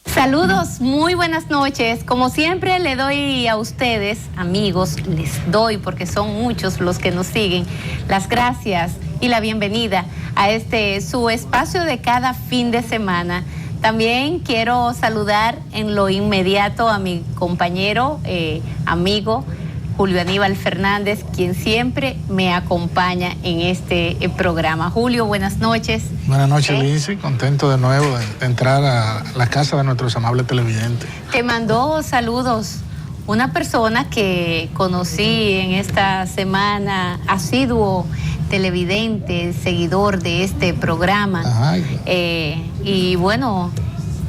Saludos, muy buenas noches. Como siempre le doy a ustedes, amigos, les doy porque son muchos los que nos siguen, las gracias y la bienvenida a su espacio de cada fin de semana. También quiero saludar en lo inmediato a mi compañero, amigo, Julio Aníbal Fernández, quien siempre me acompaña en este programa. Julio, buenas noches. Buenas noches, Lizy. Contento de nuevo de entrar a la casa de nuestros amables televidentes. Te mandó saludos una persona que conocí en esta semana, asiduo televidente, seguidor de este programa. Y bueno,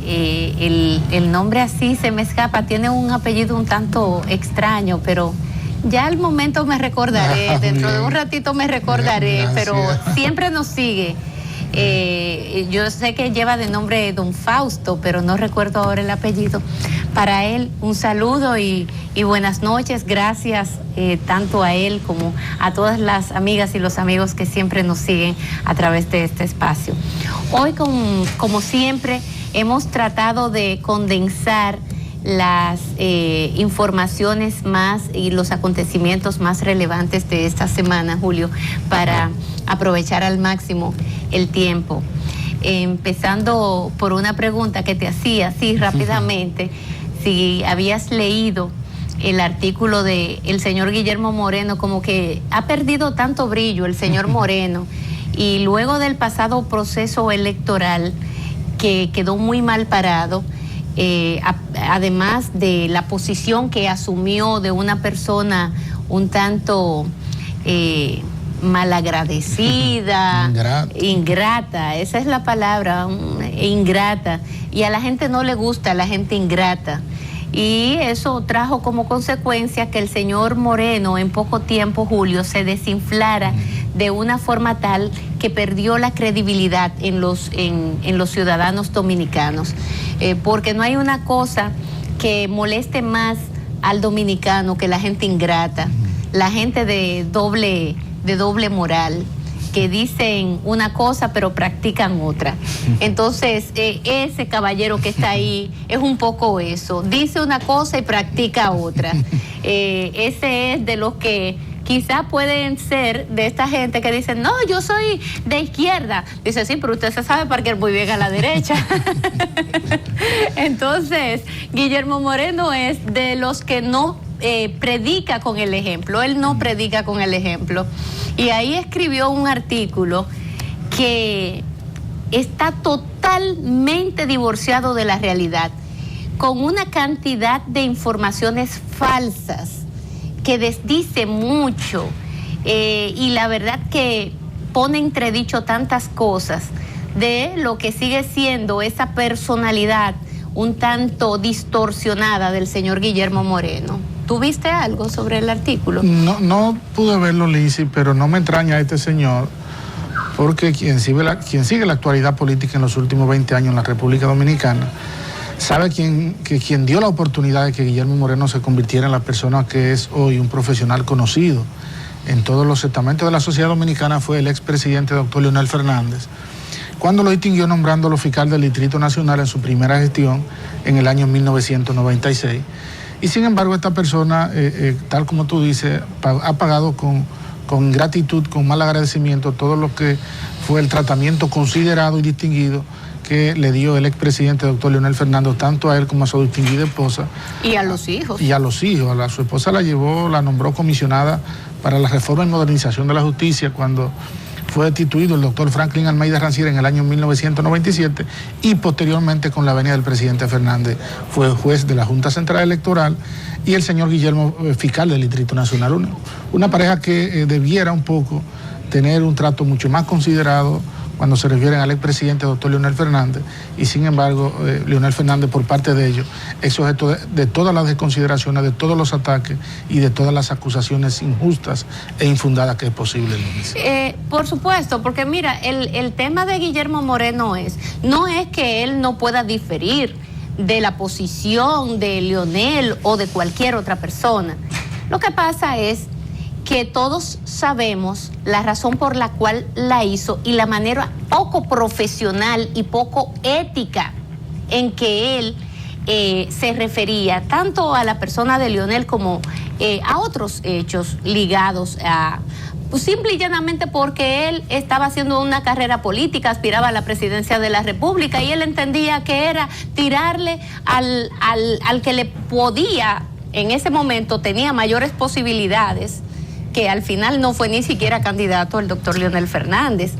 el nombre así se me escapa, tiene un apellido un tanto extraño, pero ya al momento me recordaré, dentro de un ratito me recordaré, pero siempre nos sigue. Yo sé que lleva de nombre Don Fausto, pero no recuerdo ahora el apellido. Para él, un saludo y buenas noches. Gracias tanto a él como a todas las amigas y los amigos que siempre nos siguen a través de este espacio. Hoy, como siempre, hemos tratado de condensar las informaciones más y los acontecimientos más relevantes de esta semana, Julio, para aprovechar al máximo el tiempo. Empezando por una pregunta que te hacía así rápidamente, si habías leído el artículo de el señor Guillermo Moreno, como que ha perdido tanto brillo el señor Moreno, y luego del pasado proceso electoral que quedó muy mal parado, además de la posición que asumió de una persona un tanto malagradecida, ingrata, esa es la palabra, ingrata, y a la gente no le gusta la gente ingrata, y eso trajo como consecuencia que el señor Moreno en poco tiempo, Julio, se desinflara de una forma tal que perdió la credibilidad en los ciudadanos dominicanos, porque no hay una cosa que moleste más al dominicano que la gente ingrata, la gente de doble moral, que dicen una cosa pero practican otra. Entonces, ese caballero que está ahí es un poco eso, dice una cosa y practica otra. Ese es de los que quizás pueden ser de esta gente que dicen, no, yo soy de izquierda. Dice, sí, pero usted se sabe parquear muy bien a la derecha. Entonces, Guillermo Moreno es de los que no predica con el ejemplo, él no predica con el ejemplo. Y ahí escribió un artículo que está totalmente divorciado de la realidad, con una cantidad de informaciones falsas que desdice mucho, y la verdad que pone entredicho tantas cosas de lo que sigue siendo esa personalidad un tanto distorsionada del señor Guillermo Moreno. ¿Tú viste algo sobre el artículo? No pude verlo, Lizy, pero no me extraña a este señor, porque quien sigue la actualidad política en los últimos 20 años en la República Dominicana sabe que quien dio la oportunidad de que Guillermo Moreno se convirtiera en la persona que es hoy, un profesional conocido en todos los estamentos de la sociedad dominicana, fue el expresidente doctor Leonel Fernández, cuando lo distinguió nombrándolo fiscal del Distrito Nacional en su primera gestión en el año 1996. Y sin embargo, esta persona, tal como tú dices, ha pagado con gratitud, con mal agradecimiento, todo lo que fue el tratamiento considerado y distinguido que le dio el expresidente doctor Leonel Fernández, tanto a él como a su distinguida esposa. Y a los hijos. Y a los hijos. A su esposa la nombró comisionada para la reforma y modernización de la justicia cuando fue destituido el doctor Franklin Almeida Rancière en el año 1997, y posteriormente, con la venia del presidente Fernández, fue juez de la Junta Central Electoral, y el señor Guillermo, fiscal del Distrito Nacional. Una pareja que debiera un poco tener un trato mucho más considerado cuando se refieren al expresidente doctor Leonel Fernández, y sin embargo, Leonel Fernández, por parte de ellos, es sujeto de todas las desconsideraciones, de todos los ataques y de todas las acusaciones injustas e infundadas que es posible. Por supuesto, porque mira, el tema de Guillermo Moreno no es que él no pueda diferir de la posición de Leonel o de cualquier otra persona. Lo que pasa es que todos sabemos la razón por la cual la hizo y la manera poco profesional y poco ética en que él se refería tanto a la persona de Leonel como a otros hechos ligados a, pues, simple y llanamente porque él estaba haciendo una carrera política, aspiraba a la presidencia de la República y él entendía que era tirarle al que le podía, en ese momento tenía mayores posibilidades, que al final no fue ni siquiera candidato, el doctor Leonel Fernández.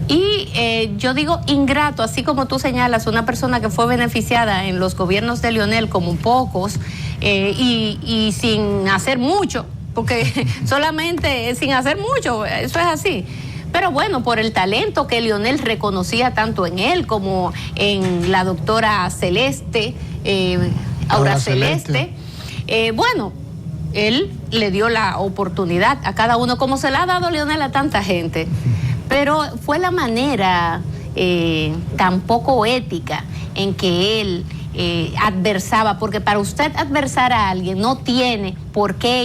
Y yo digo ingrato, así como tú señalas, una persona que fue beneficiada en los gobiernos de Leonel como pocos y sin hacer mucho, porque solamente sin hacer mucho, eso es así. Pero bueno, por el talento que Leonel reconocía tanto en él como en la doctora Celeste, Aura Celeste, bueno, él le dio la oportunidad a cada uno, como se la ha dado Leonel a tanta gente. Pero fue la manera tan poco ética en que él adversaba, porque para usted adversar a alguien no tiene por qué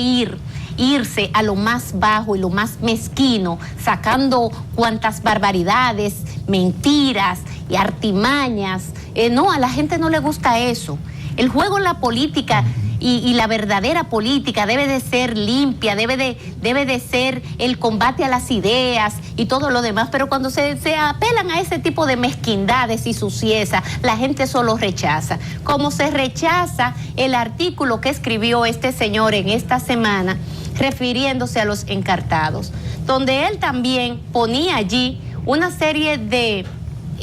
irse a lo más bajo y lo más mezquino, sacando cuantas barbaridades, mentiras y artimañas. No, a la gente no le gusta eso. El juego en la política y la verdadera política debe de ser limpia, debe de ser el combate a las ideas y todo lo demás, pero cuando se apelan a ese tipo de mezquindades y sucieza, la gente solo rechaza. Como se rechaza el artículo que escribió este señor en esta semana, refiriéndose a los encartados, donde él también ponía allí una serie de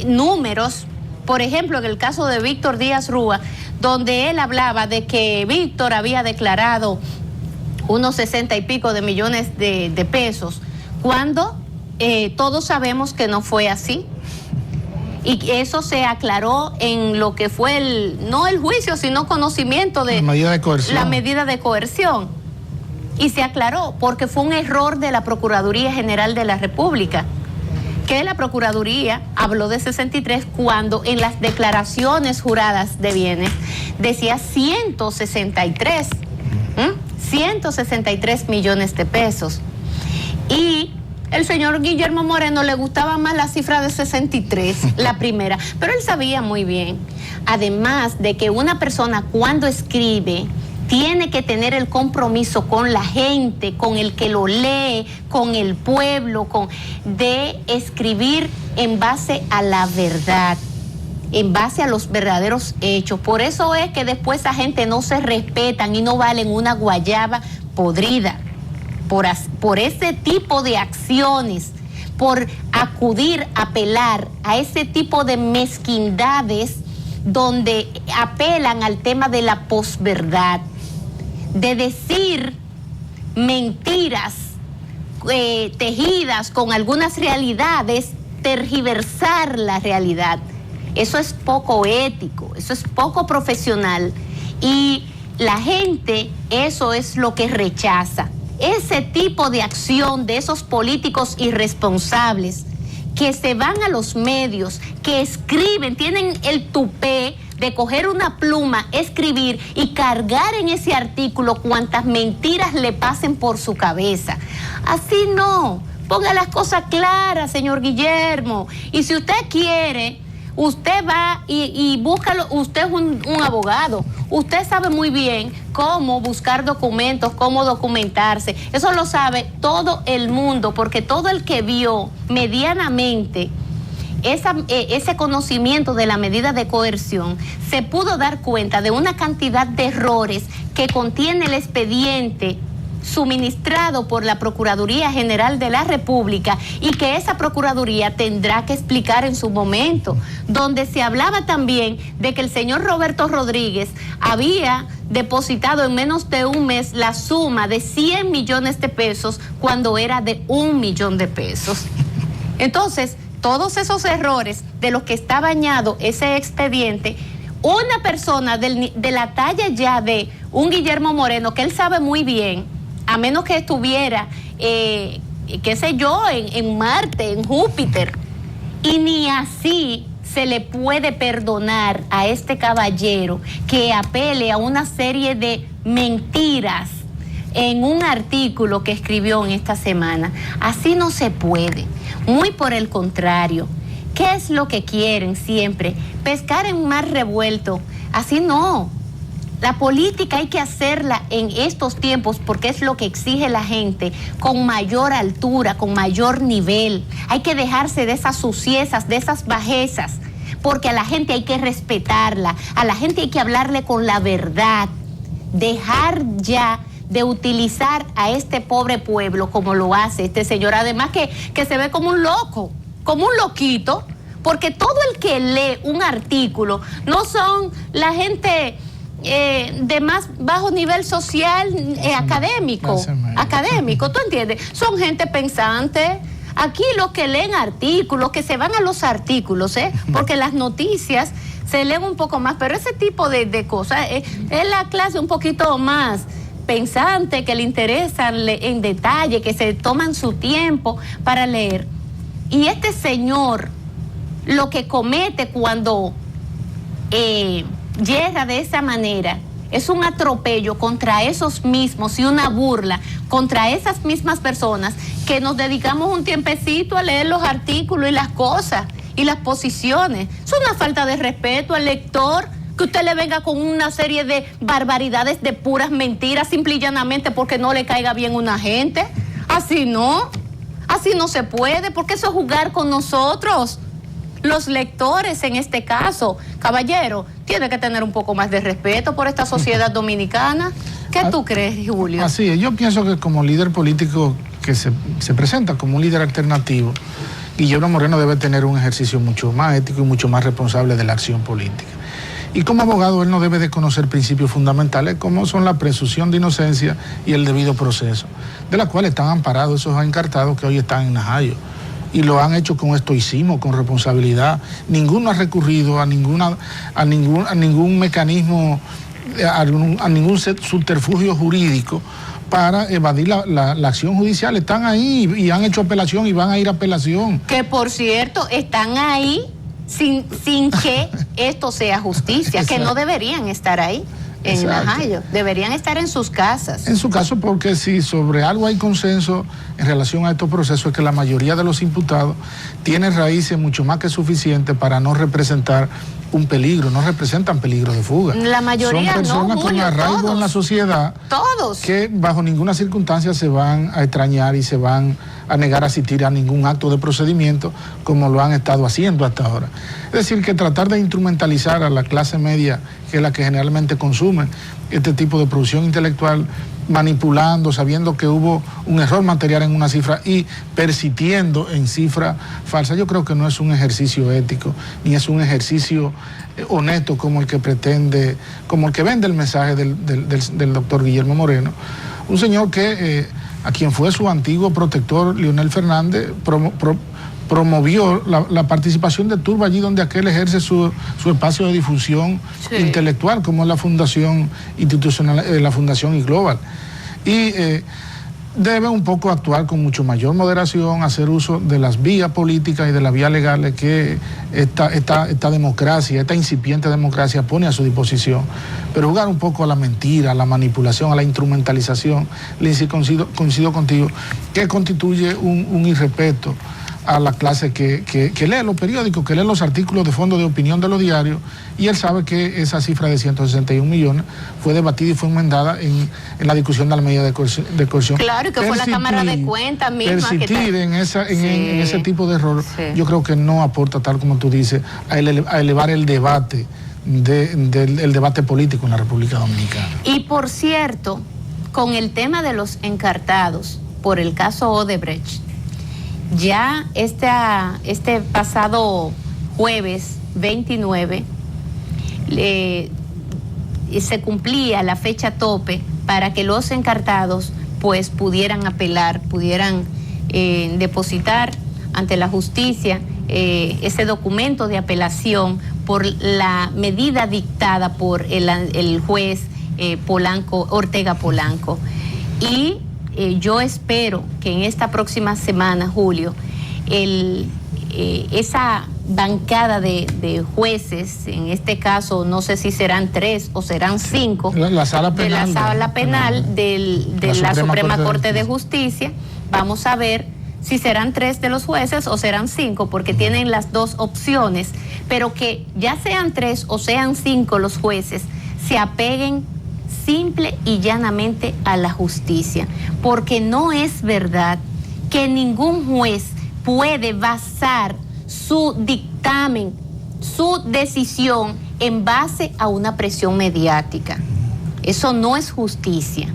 números. Por ejemplo, en el caso de Víctor Díaz Rúa, donde él hablaba de que Víctor había declarado unos 60 y pico de millones de pesos, cuando todos sabemos que no fue así. Y eso se aclaró en lo que fue no el juicio, sino conocimiento de la medida de coerción. Y se aclaró porque fue un error de la Procuraduría General de la República, que la Procuraduría habló de 63 cuando en las declaraciones juradas de bienes decía 163, 163 millones de pesos. Y el señor Guillermo Moreno le gustaba más la cifra de 63, la primera, pero él sabía muy bien, además de que una persona cuando escribe tiene que tener el compromiso con la gente, con el que lo lee, con el pueblo, de escribir en base a la verdad, en base a los verdaderos hechos. Por eso es que después esa gente no se respetan y no valen una guayaba podrida, por ese tipo de acciones, por acudir, apelar a ese tipo de mezquindades donde apelan al tema de la posverdad, de decir mentiras tejidas con algunas realidades, tergiversar la realidad. Eso es poco ético, eso es poco profesional y la gente eso es lo que rechaza. Ese tipo de acción de esos políticos irresponsables que se van a los medios, que escriben, tienen el tupé de coger una pluma, escribir y cargar en ese artículo cuantas mentiras le pasen por su cabeza. Así no, ponga las cosas claras, señor Guillermo. Y si usted quiere, usted va y búscalo, usted es un abogado, usted sabe muy bien cómo buscar documentos, cómo documentarse. Eso lo sabe todo el mundo, porque todo el que vio medianamente ese conocimiento de la medida de coerción se pudo dar cuenta de una cantidad de errores que contiene el expediente suministrado por la Procuraduría General de la República y que esa Procuraduría tendrá que explicar en su momento, donde se hablaba también de que el señor Roberto Rodríguez había depositado en menos de un mes la suma de 100 millones de pesos cuando era de 1 millón de pesos. Entonces, todos esos errores de los que está bañado ese expediente, una persona de la talla ya de un Guillermo Moreno, que él sabe muy bien, a menos que estuviera, qué sé yo, en Marte, en Júpiter, y ni así se le puede perdonar a este caballero que apele a una serie de mentiras en un artículo que escribió en esta semana. Así no se puede, muy por el contrario. ¿Qué es lo que quieren siempre? Pescar en mar revuelto. Así no. La política hay que hacerla en estos tiempos porque es lo que exige la gente, con mayor altura, con mayor nivel. Hay que dejarse de esas suciezas, de esas bajezas, porque a la gente hay que respetarla, a la gente hay que hablarle con la verdad. Dejar ya de utilizar a este pobre pueblo como lo hace este señor, además que se ve como un loco, como un loquito, porque todo el que lee un artículo no son la gente de más bajo nivel social, académico, ¿tú entiendes? Son gente pensante. Aquí los que leen artículos, que se van a los artículos, porque las noticias se leen un poco más, pero ese tipo de cosas es la clase un poquito más pensante, que le interesan en detalle, que se toman su tiempo para leer. Y este señor, lo que comete cuando yerra de esa manera, es un atropello contra esos mismos y una burla contra esas mismas personas que nos dedicamos un tiempecito a leer los artículos y las cosas y las posiciones. Es una falta de respeto al lector que usted le venga con una serie de barbaridades, de puras mentiras, simple y llanamente porque no le caiga bien una gente. Así no se puede, porque eso es jugar con nosotros. Los lectores, en este caso, caballero, tiene que tener un poco más de respeto por esta sociedad dominicana. ¿Qué tú crees, Julio? Así es, yo pienso que como líder político que se presenta como un líder alternativo, Guillermo Moreno debe tener un ejercicio mucho más ético y mucho más responsable de la acción política. Y como abogado, él no debe de conocer principios fundamentales como son la presunción de inocencia y el debido proceso, de la cual están amparados esos encartados que hoy están en Najayo. Y lo han hecho con estoicismo, con responsabilidad. Ninguno ha recurrido a ningún mecanismo, a ningún subterfugio jurídico para evadir la acción judicial. Están ahí y han hecho apelación y van a ir a apelación. Que por cierto, están ahí sin que esto sea justicia, que no deberían estar ahí. En Najayo, deberían estar en sus casas. En su caso, porque si sobre algo hay consenso en relación a estos procesos, es que la mayoría de los imputados tienen raíces mucho más que suficientes para no representar un peligro, no representan peligro de fuga. La mayoría son personas no, Julio, con arraigo todos, en la sociedad, todos, que bajo ninguna circunstancia se van a extrañar y se van a negar a asistir a ningún acto de procedimiento como lo han estado haciendo hasta ahora. Es decir, que tratar de instrumentalizar a la clase media, que es la que generalmente consume este tipo de producción intelectual, manipulando, sabiendo que hubo un error material en una cifra y persistiendo en cifra falsa, yo creo que no es un ejercicio ético, ni es un ejercicio honesto como el que pretende, como el que vende el mensaje del doctor Guillermo Moreno, un señor que a quien fue su antiguo protector Leonel Fernández promovió la participación de Turbo allí donde aquel ejerce su espacio de difusión intelectual, como es la fundación institucional, la fundación iGlobal. Y debe un poco actuar con mucho mayor moderación, hacer uso de las vías políticas y de las vías legales que esta democracia, esta incipiente democracia pone a su disposición, pero jugar un poco a la mentira, a la manipulación, a la instrumentalización, Lindsay, coincido contigo, que constituye un irrespeto a la clase que lee los periódicos, que lee los artículos de fondo de opinión de los diarios, y él sabe que esa cifra de 161 millones fue debatida y fue enmendada en la discusión de la medida de coerción. Claro, y que fue la Cámara de Cuentas misma. Persistir en ese tipo de error, yo creo que no aporta, tal como tú dices, a elevar el debate, el debate político en la República Dominicana. Y por cierto, con el tema de los encartados por el caso Odebrecht, ya este pasado jueves 29 se cumplía la fecha tope para que los encartados pues pudieran apelar, pudieran depositar ante la justicia ese documento de apelación por la medida dictada por el juez Ortega Polanco. Y yo espero que en esta próxima semana, Julio, esa bancada de jueces, en este caso no sé si serán 3 o serán 5, la sala penal, de la sala penal de la Suprema Corte de Justicia. Vamos a ver si serán 3 de los jueces o serán 5, porque tienen las dos opciones, pero que ya sean 3 o sean 5 los jueces, se apeguen simple y llanamente a la justicia, porque no es verdad que ningún juez puede basar su dictamen, su decisión en base a una presión mediática. Eso no es justicia.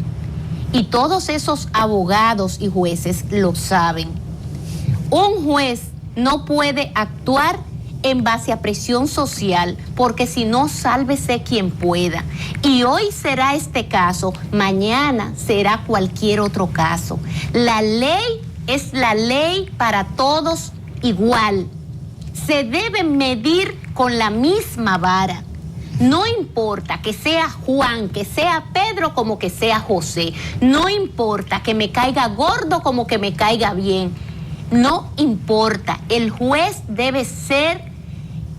Y todos esos abogados y jueces lo saben. Un juez no puede actuar en base a presión social, porque si no, sálvese quien pueda. Y hoy será este caso, mañana será cualquier otro caso. La ley es la ley para todos igual. Se debe medir con la misma vara. No importa que sea Juan, que sea Pedro, como que sea José. No importa que me caiga gordo como que me caiga bien. No importa. El juez debe ser,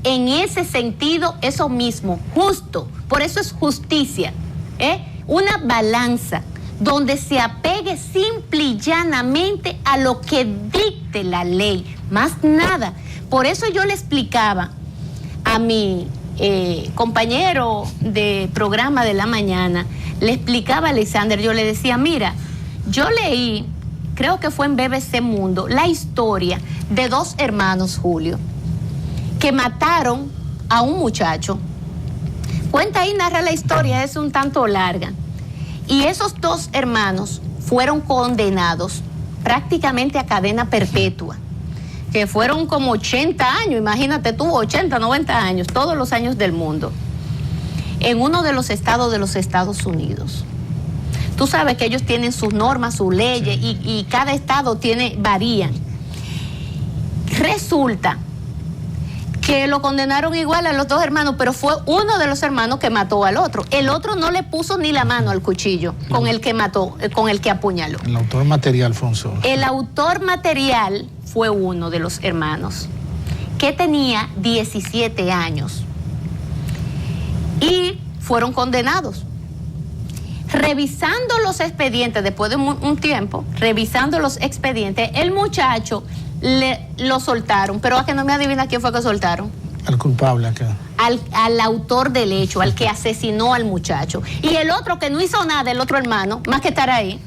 en ese sentido, eso mismo, justo. Por eso es justicia, una balanza donde se apegue simple y llanamente a lo que dicte la ley, más nada. Por eso yo le explicaba a mi compañero de programa de la mañana, le explicaba a Alexander, yo le decía, mira, yo leí, creo que fue en BBC Mundo, la historia de 2 hermanos, Julio, que mataron a un muchacho. Cuenta y narra la historia, es un tanto larga. Y esos 2 hermanos fueron condenados prácticamente a cadena perpetua, que fueron como 80 años, imagínate tú, 80, 90 años, todos los años del mundo, en uno de los estados de los Estados Unidos. Tú sabes que ellos tienen sus normas, sus leyes, y cada estado varían. Resulta que lo condenaron igual a los 2 hermanos, pero fue uno de los hermanos que mató al otro. El otro no le puso ni la mano al cuchillo con el que mató, con el que apuñaló. El autor material fue un solo. El autor material fue uno de los hermanos, que tenía 17 años. Y fueron condenados. Revisando los expedientes, después de un tiempo, revisando los expedientes, el muchacho lo soltaron, pero a que no me adivina quién fue que soltaron. Al culpable acá. Al autor del hecho, al que asesinó al muchacho. Y el otro que no hizo nada, el otro hermano, más que estar ahí,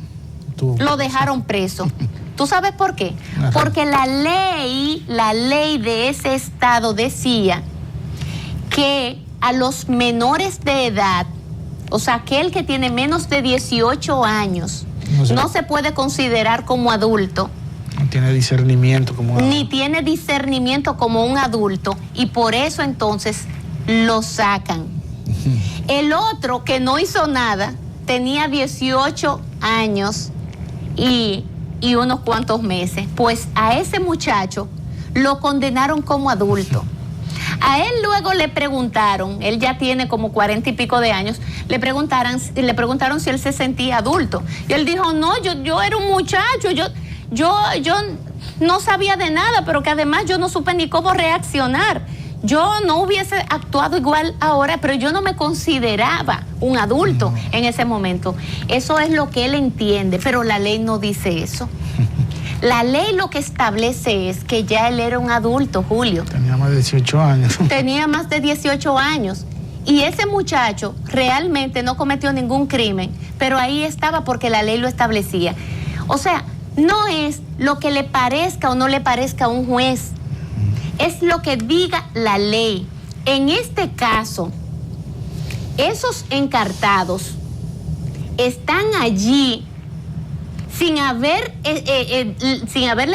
lo dejaron preso. ¿Tú sabes por qué? Ajá. Porque la ley de ese estado decía que a los menores de edad, o sea, aquel que tiene menos de 18 años, no se puede considerar como adulto. No tiene discernimiento como un adulto. Ni tiene discernimiento como un adulto, y por eso entonces lo sacan. El otro que no hizo nada tenía 18 años y unos cuantos meses. Pues a ese muchacho lo condenaron como adulto. A él luego le preguntaron, él ya tiene como 40 y pico de años, le preguntaron si él se sentía adulto. Y él dijo, no, yo era un muchacho, yo no sabía de nada, pero que además yo no supe ni cómo reaccionar. Yo no hubiese actuado igual ahora, pero yo no me consideraba un adulto en ese momento. Eso es lo que él entiende, pero la ley no dice eso. La ley lo que establece es que ya él era un adulto, Julio. Tenía más de 18 años. Tenía más de 18 años. Y ese muchacho realmente no cometió ningún crimen, pero ahí estaba porque la ley lo establecía. O sea, no es lo que le parezca o no le parezca a un juez, es lo que diga la ley. En este caso, esos encartados están allí sin haberle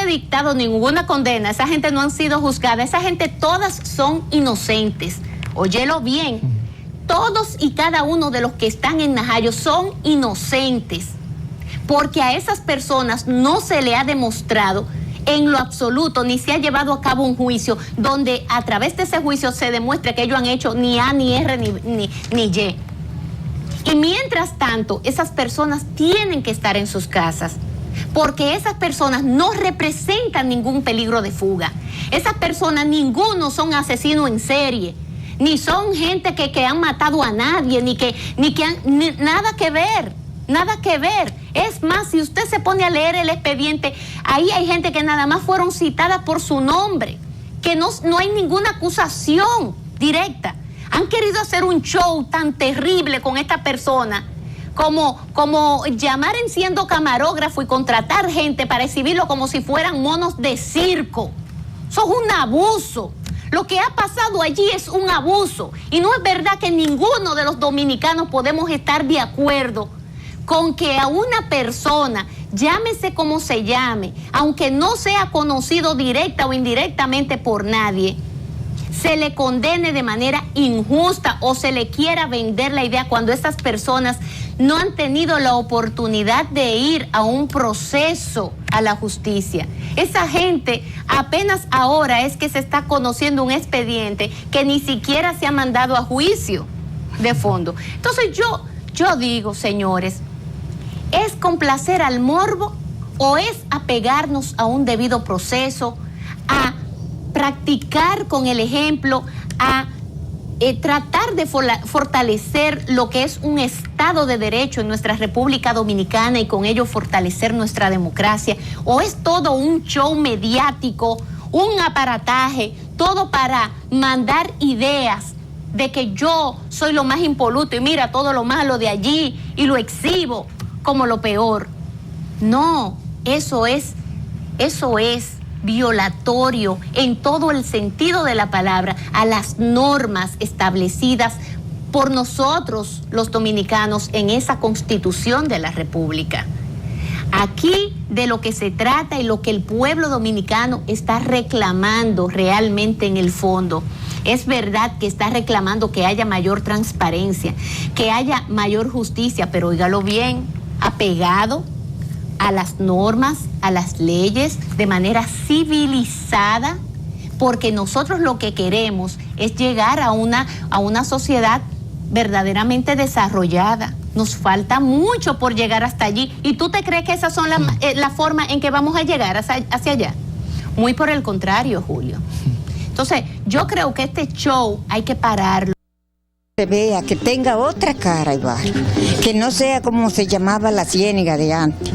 dictado ninguna condena. Esa gente no han sido juzgada, esa gente todas son inocentes. Óyelo bien, todos y cada uno de los que están en Najayo son inocentes, porque a esas personas no se le ha demostrado en lo absoluto, ni se ha llevado a cabo un juicio donde a través de ese juicio se demuestre que ellos han hecho ni A, ni R, ni Y. Y mientras tanto, esas personas tienen que estar en sus casas. porque esas personas no representan ningún peligro de fuga. Esas personas, ninguno son asesinos en serie, ni son gente que han matado a nadie, ni nada que ver, nada que ver. Es más, si usted se pone a leer el expediente, ahí hay gente que nada más fueron citadas por su nombre, que no hay ninguna acusación directa. Han querido hacer un show tan terrible con esta persona, como llamar en siendo camarógrafo y contratar gente para exhibirlo como si fueran monos de circo. Eso es un abuso. Lo que ha pasado allí es un abuso. Y no es verdad que ninguno de los dominicanos podemos estar de acuerdo con que a una persona, llámese como se llame, aunque no sea conocido directa o indirectamente por nadie, se le condene de manera injusta o se le quiera vender la idea cuando estas personas no han tenido la oportunidad de ir a un proceso a la justicia. Esa gente apenas ahora es que se está conociendo un expediente que ni siquiera se ha mandado a juicio de fondo. Entonces yo digo, señores, ¿es complacer al morbo o es apegarnos a un debido proceso, a practicar con el ejemplo, a tratar de fortalecer lo que es un Estado de Derecho en nuestra República Dominicana y con ello fortalecer nuestra democracia? ¿O es todo un show mediático, un aparataje, todo para mandar ideas de que yo soy lo más impoluto y mira todo lo malo de allí y lo exhibo como lo peor? No, eso es violatorio en todo el sentido de la palabra a las normas establecidas por nosotros los dominicanos en esa Constitución de la República. Aquí de lo que se trata y lo que el pueblo dominicano está reclamando realmente en el fondo, es verdad que está reclamando que haya mayor transparencia, que haya mayor justicia, pero óigalo bien, apegado a las normas, a las leyes, de manera civilizada, porque nosotros lo que queremos es llegar a una sociedad verdaderamente desarrollada. Nos falta mucho por llegar hasta allí. ¿Y tú te crees que esas son la forma en que vamos a llegar hacia allá? Muy por el contrario, Julio. Entonces, yo creo que este show hay que pararlo. Se vea, que tenga otra cara, igual, que no sea como se llamaba la ciénaga de antes,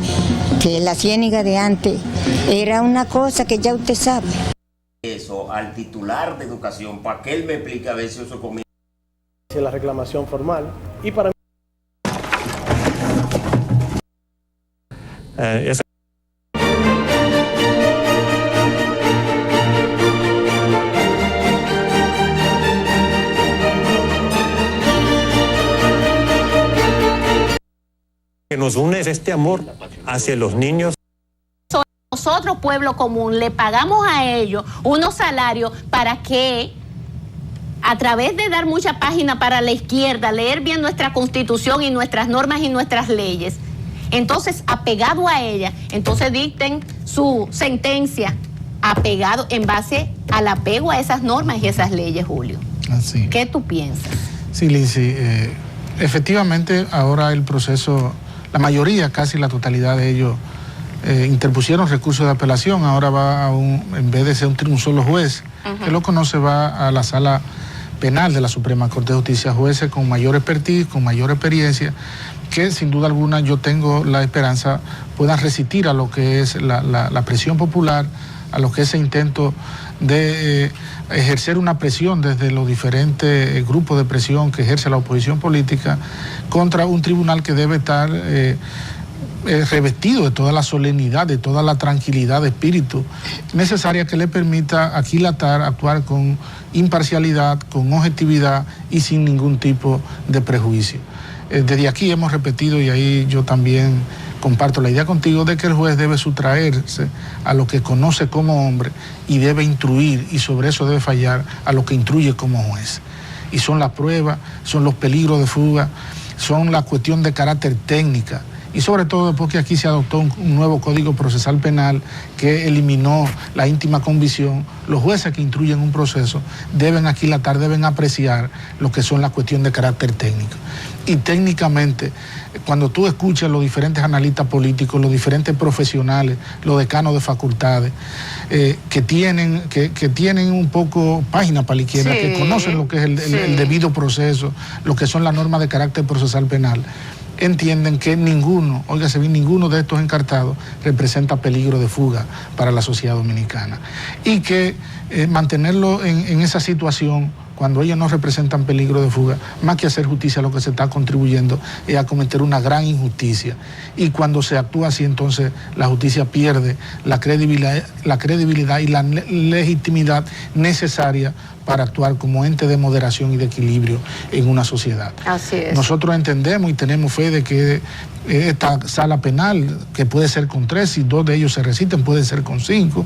que la ciénaga de antes era una cosa que ya usted sabe. Eso al titular de educación, para que él me explique a ver si eso conmigo. La reclamación formal y para que nos une es este amor hacia los niños. Nosotros, pueblo común, le pagamos a ellos unos salarios para que, a través de dar mucha página para la izquierda, leer bien nuestra Constitución y nuestras normas y nuestras leyes, entonces apegado a ella, entonces dicten su sentencia apegado en base al apego a esas normas y esas leyes, Julio. Así. ¿Qué tú piensas? Sí, Lizy, efectivamente ahora el proceso, la mayoría, casi la totalidad de ellos, interpusieron recursos de apelación. Ahora va en vez de ser un solo juez que lo conoce, va a la sala penal de la Suprema Corte de Justicia, jueces con mayor expertise, con mayor experiencia, que sin duda alguna yo tengo la esperanza puedan resistir a lo que es la presión popular, a lo que es ese intento de ejercer una presión desde los diferentes grupos de presión que ejerce la oposición política contra un tribunal que debe estar revestido de toda la solemnidad, de toda la tranquilidad de espíritu necesaria que le permita aquilatar, actuar con imparcialidad, con objetividad y sin ningún tipo de prejuicio. Desde aquí hemos repetido, y ahí yo también comparto la idea contigo, de que el juez debe sustraerse a lo que conoce como hombre y debe instruir, y sobre eso debe fallar a lo que instruye como juez. Y son las pruebas, son los peligros de fuga, son la cuestión de carácter técnica y sobre todo después que aquí se adoptó un nuevo Código Procesal Penal que eliminó la íntima convicción, los jueces que instruyen un proceso deben aquilatar, deben apreciar lo que son las cuestiones de carácter técnico. Y técnicamente, cuando tú escuchas los diferentes analistas políticos, los diferentes profesionales, los decanos de facultades, que tienen un poco página para la izquierda, sí, que conocen lo que es el debido proceso, lo que son las normas de carácter procesal penal, entienden que ninguno, óigase bien, ninguno de estos encartados representa peligro de fuga para la sociedad dominicana. Y que mantenerlo en esa situación, cuando ellos no representan peligro de fuga, más que hacer justicia, lo que se está contribuyendo es a cometer una gran injusticia. Y cuando se actúa así, entonces la justicia pierde la credibilidad y la legitimidad necesaria para actuar como ente de moderación y de equilibrio en una sociedad. Así es. Nosotros entendemos y tenemos fe de que esta sala penal, que puede ser con 3, si 2 de ellos se resisten, puede ser con 5,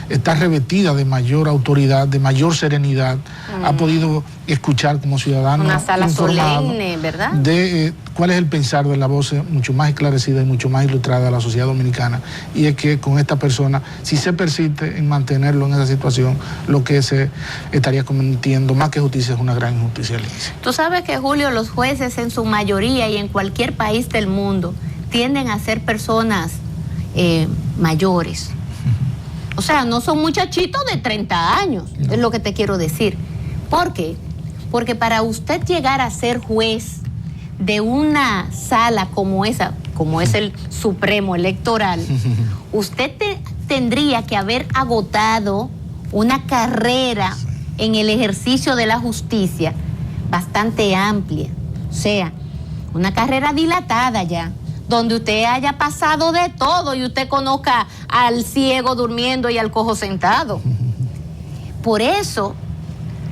está revestida de mayor autoridad, de mayor serenidad, ha podido escuchar como ciudadano una sala solemne, ¿verdad? De cuál es el pensar de la voz mucho más esclarecida y mucho más ilustrada de la sociedad dominicana, y es que con esta persona, si se persiste en mantenerlo en esa situación, lo que se estaría cometiendo, más que justicia, es una gran injusticia. Tú sabes que, Julio, los jueces en su mayoría y en cualquier país del mundo tienden a ser personas mayores. O sea, no son muchachitos de 30 años, no. Es lo que te quiero decir. ¿Por qué? Porque para usted llegar a ser juez de una sala como esa, como es el Supremo Electoral, usted tendría que haber agotado una carrera en el ejercicio de la justicia bastante amplia. O sea, una carrera dilatada ya, donde usted haya pasado de todo y usted conozca al ciego durmiendo y al cojo sentado. Por eso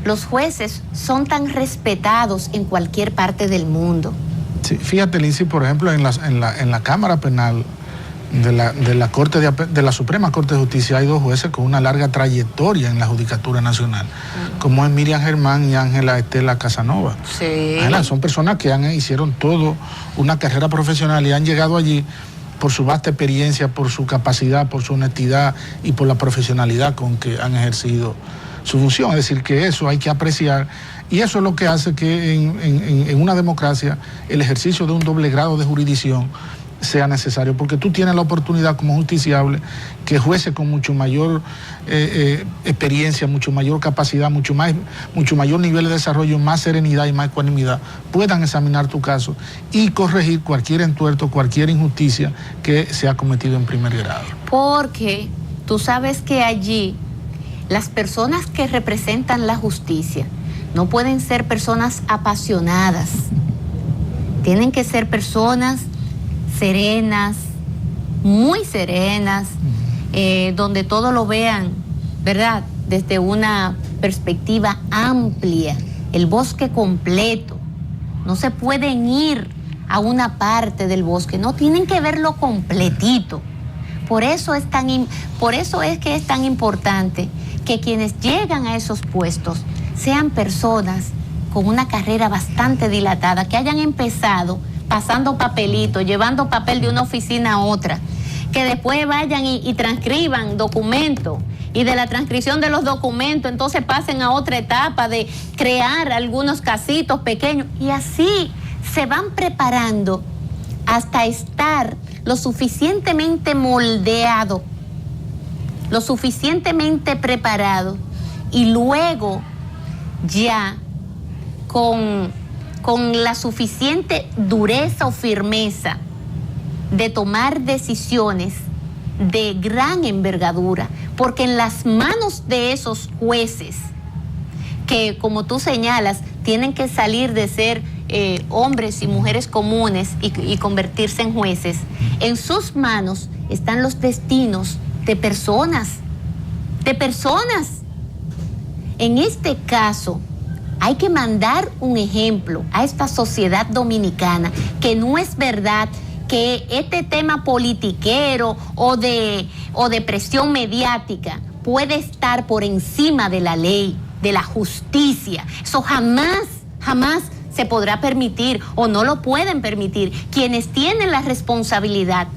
los jueces son tan respetados en cualquier parte del mundo. Sí, fíjate, Lindsay, por ejemplo, en la Cámara Penal de la Suprema Corte de Justicia hay 2 jueces con una larga trayectoria en la Judicatura Nacional, como es Miriam Germán y Ángela Estela Casanova. Sí. Son personas que hicieron todo una carrera profesional y han llegado allí por su vasta experiencia, por su capacidad, por su honestidad y por la profesionalidad con que han ejercido su función. Es decir, que eso hay que apreciar, y eso es lo que hace que en una democracia el ejercicio de un doble grado de jurisdicción sea necesario, porque tú tienes la oportunidad como justiciable que jueces con mucho mayor experiencia, mucho mayor capacidad, mucho mayor nivel de desarrollo, más serenidad y más ecuanimidad, puedan examinar tu caso y corregir cualquier entuerto, cualquier injusticia que se ha cometido en primer grado. Porque tú sabes que allí las personas que representan la justicia no pueden ser personas apasionadas, tienen que ser personas serenas, muy serenas, donde todo lo vean, ¿verdad?, desde una perspectiva amplia, el bosque completo. No se pueden ir a una parte del bosque, no, tienen que verlo completito. Por eso es que es tan importante que quienes llegan a esos puestos sean personas con una carrera bastante dilatada, que hayan empezado pasando papelito, llevando papel de una oficina a otra, que después vayan y transcriban documentos, y de la transcripción de los documentos entonces pasen a otra etapa de crear algunos casitos pequeños, y así se van preparando hasta estar lo suficientemente moldeado, lo suficientemente preparado, y luego ya con la suficiente dureza o firmeza de tomar decisiones de gran envergadura, porque en las manos de esos jueces, que como tú señalas, tienen que salir de ser hombres y mujeres comunes y convertirse en jueces, en sus manos están los destinos de personas. En este caso, hay que mandar un ejemplo a esta sociedad dominicana, que no es verdad que este tema politiquero o de presión mediática puede estar por encima de la ley, de la justicia. Eso jamás se podrá permitir o no lo pueden permitir quienes tienen la responsabilidad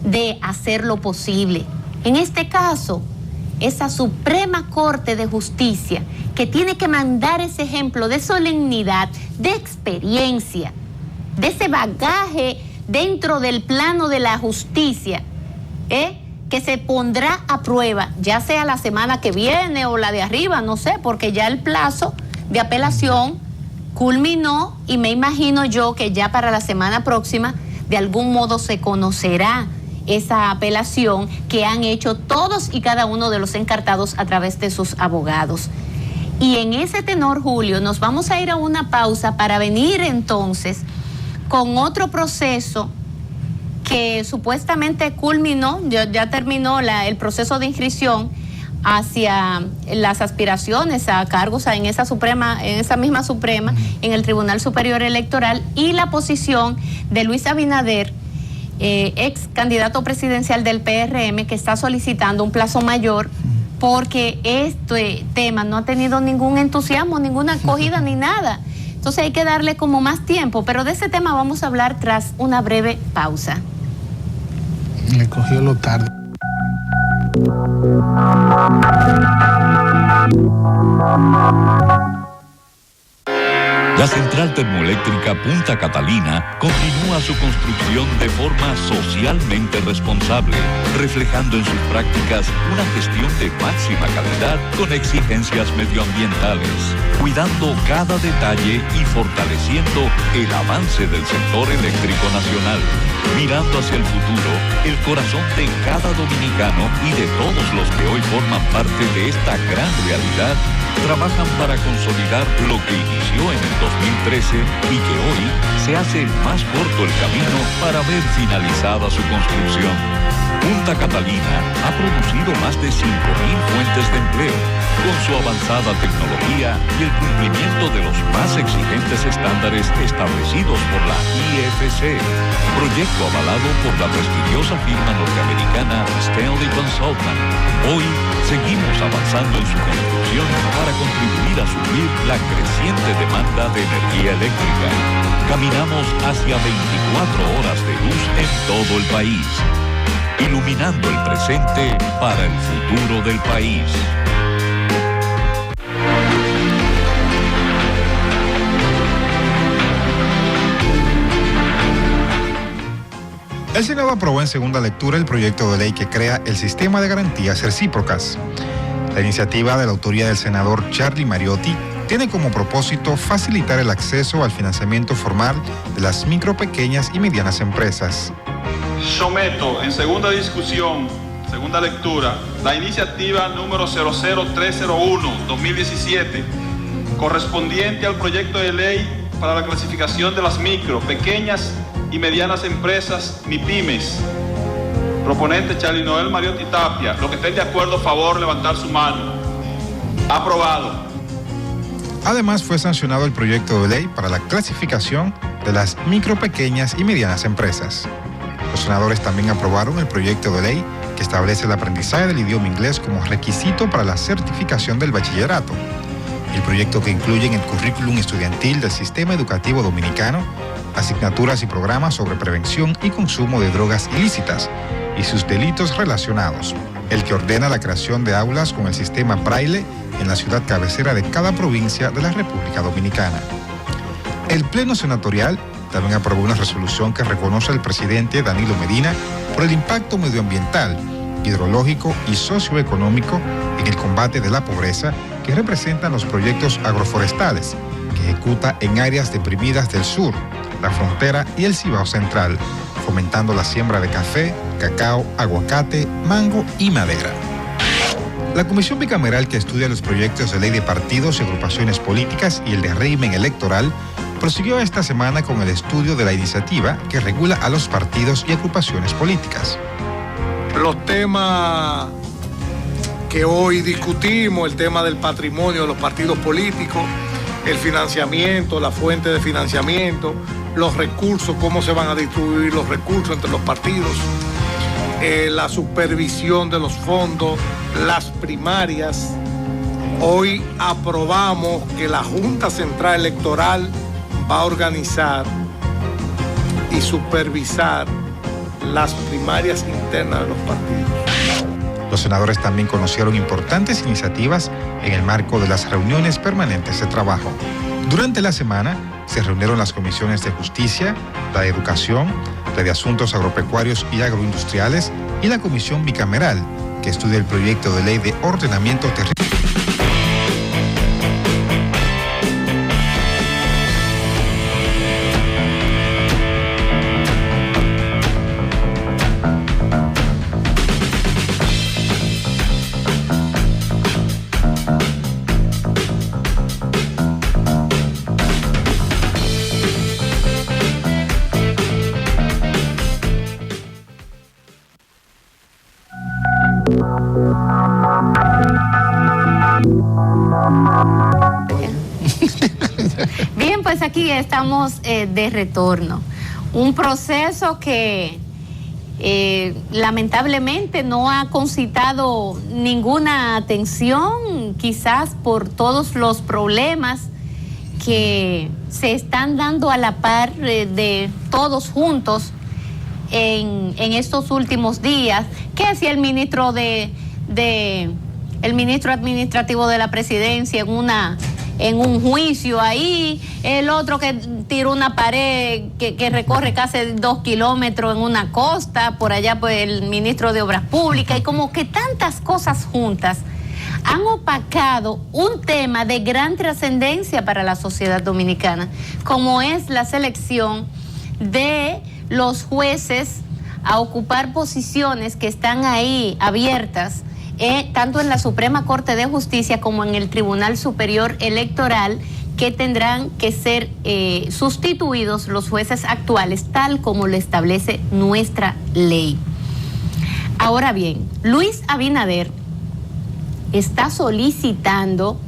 de hacer lo posible. En este caso, esa Suprema Corte de Justicia, que tiene que mandar ese ejemplo de solemnidad, de experiencia, de ese bagaje dentro del plano de la justicia, que se pondrá a prueba, ya sea la semana que viene o la de arriba, no sé, porque ya el plazo de apelación culminó y me imagino yo que ya para la semana próxima de algún modo se conocerá esa apelación que han hecho todos y cada uno de los encartados a través de sus abogados. Y en ese tenor, Julio, nos vamos a ir a una pausa para venir entonces con otro proceso que supuestamente culminó, ya terminó el proceso de inscripción hacia las aspiraciones a cargos en esa misma Suprema, en el Tribunal Superior Electoral, y la posición de Luis Abinader, ex candidato presidencial del PRM, que está solicitando un plazo mayor porque este tema no ha tenido ningún entusiasmo, ninguna acogida ni nada. Entonces hay que darle como más tiempo, pero de ese tema vamos a hablar tras una breve pausa. Le cogió lo tarde. La central termoeléctrica Punta Catalina continúa su construcción de forma socialmente responsable, reflejando en sus prácticas una gestión de máxima calidad con exigencias medioambientales, cuidando cada detalle y fortaleciendo el avance del sector eléctrico nacional, mirando hacia el futuro, el corazón de cada dominicano y de todos los que hoy forman parte de esta gran realidad. Trabajan para consolidar lo que inició en el 2013 y que hoy se hace más corto el camino para ver finalizada su construcción. Punta Catalina ha producido más de 5.000 fuentes de empleo, con su avanzada tecnología y el cumplimiento de los más exigentes estándares establecidos por la IFC, proyecto avalado por la prestigiosa firma norteamericana Stanley Consultant. Hoy seguimos avanzando en su construcción para contribuir a suplir la creciente demanda de energía eléctrica. Caminamos hacia 24 horas de luz en todo el país, iluminando el presente para el futuro del país. El Senado aprobó en segunda lectura el proyecto de ley que crea el sistema de garantías recíprocas. La iniciativa, de la autoría del senador Charlie Mariotti, tiene como propósito facilitar el acceso al financiamiento formal de las micro, pequeñas y medianas empresas. Someto en segunda discusión, segunda lectura, la iniciativa número 00301-2017, correspondiente al proyecto de ley para la clasificación de las micro, pequeñas y medianas empresas, MIPYMES. Proponente Charlie Noel Mariotti Tapia. Los que estén de acuerdo, favor, levantar su mano. Aprobado. Además, fue sancionado el proyecto de ley para la clasificación de las micro, pequeñas y medianas empresas. Los senadores también aprobaron el proyecto de ley que establece el aprendizaje del idioma inglés como requisito para la certificación del bachillerato. El proyecto que incluye en el currículum estudiantil del sistema educativo dominicano asignaturas y programas sobre prevención y consumo de drogas ilícitas y sus delitos relacionados. El que ordena la creación de aulas con el sistema Braille en la ciudad cabecera de cada provincia de la República Dominicana. El Pleno Senatorial también aprobó una resolución que reconoce al presidente Danilo Medina por el impacto medioambiental, hidrológico y socioeconómico en el combate de la pobreza que representan los proyectos agroforestales que ejecuta en áreas deprimidas del sur, la frontera y el Cibao Central, fomentando la siembra de café, cacao, aguacate, mango y madera. La Comisión Bicameral que estudia los proyectos de ley de partidos y agrupaciones políticas y el de régimen electoral prosiguió esta semana con el estudio de la iniciativa que regula a los partidos y agrupaciones políticas. Los temas que hoy discutimos, el tema del patrimonio de los partidos políticos, el financiamiento, la fuente de financiamiento, los recursos, cómo se van a distribuir los recursos entre los partidos, la supervisión de los fondos, las primarias. Hoy aprobamos que la Junta Central Electoral va a organizar y supervisar las primarias internas de los partidos. Los senadores también conocieron importantes iniciativas en el marco de las reuniones permanentes de trabajo. Durante la semana se reunieron las comisiones de Justicia, la de Educación, la de Asuntos Agropecuarios y Agroindustriales y la Comisión Bicameral, que estudia el proyecto de ley de ordenamiento territorial. Bien, pues aquí estamos de retorno. Un proceso que lamentablemente no ha concitado ninguna atención, quizás por todos los problemas que se están dando a la par de todos juntos en estos últimos días. Que si el ministro el ministro administrativo de la presidencia en un juicio ahí, el otro que tiró una pared que recorre casi 2 kilómetros en una costa, por allá pues el ministro de Obras Públicas, y como que tantas cosas juntas han opacado un tema de gran trascendencia para la sociedad dominicana, como es la selección de los jueces a ocupar posiciones que están ahí abiertas, tanto en la Suprema Corte de Justicia como en el Tribunal Superior Electoral, que tendrán que ser sustituidos los jueces actuales, tal como lo establece nuestra ley. Ahora bien, Luis Abinader está solicitando